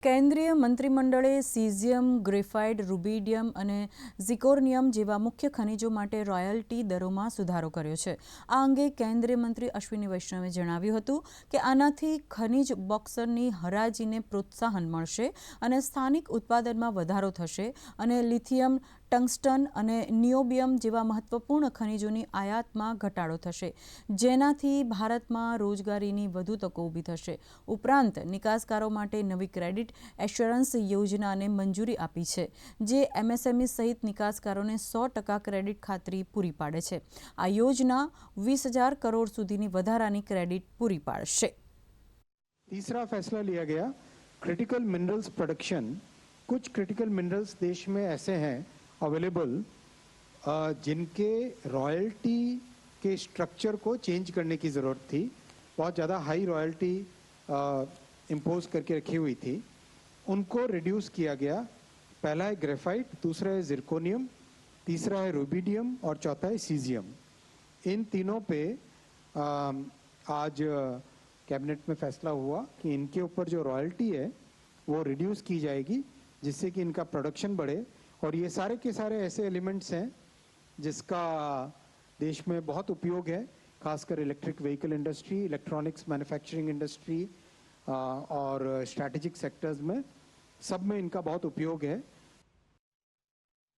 કેન્દ્રીય મંત્રીમંડળે caesium, graphite, rubidium અને ઝિકોર્નિયમ જેવા મુખ્ય ખનિજો માટે રોયલ્ટી દરોમાં સુધારો કર્યો છે. આ અંગે કેન્દ્રીય મંત્રી અશ્વિની વૈષ્ણવે જણાવ્યું હતું કે આનાથી ખનિજ બોક્સરની હરાજીને પ્રોત્સાહન મળશે અને સ્થાનિક ઉત્પાદનમાં વધારો થશે અને લિથિયમ, ટંગસ્ટન અને નિયોબિયમ જેવા મહત્વપૂર્ણ ખનિજોની આયાતમાં ઘટાડો થશે, જેનાથી ભારતમાં રોજગારીની વધુ તકો ઊભી થશે. ઉપરાંત નિકાસકારો માટે નવી ક્રેડિટ એશ્યોરન્સ યોજનાને મંજૂરી આપી છે, જે એમએસએમઈ સહિત નિકાસકારોને 100% ક્રેડિટ ખાતરી પૂરી પાડે છે. આ યોजना 20,000 કરોડ સુધીની વધારાની ક્રેડિટ પૂરી પાડશે. तीसरा फैसला लिया गया, क्रिटिकल मिनरल्स प्रोडक्शन. कुछ क्रिटिकल मिनरल्स देश में ऐसे हैं अवेलेबल जिनके रॉयल्टी के स्ट्रक्चर को चेंज करने की ज़रूरत थी. बहुत ज़्यादा हाई रॉयल्टी इम्पोज करके रखी हुई थी, उनको रिड्यूस किया गया. पहला है ग्रेफाइट, दूसरा है जिरकोनियम, तीसरा है रूबिडियम और चौथा है सीजियम. इन तीनों पे आज कैबिनेट में फैसला हुआ कि इनके ऊपर जो रॉयल्टी है वो रिड्यूस की जाएगी, जिससे कि इनका प्रोडक्शन बढ़े. और ये सारे के सारे ऐसे एलिमेंट्स हैं जिसका देश में बहुत उपयोग है, खासकर electric vehicle industry, electronics manufacturing industry और स्ट्रैटेजिक सेक्टर्स में, सब में इनका बहुत उपयोग है.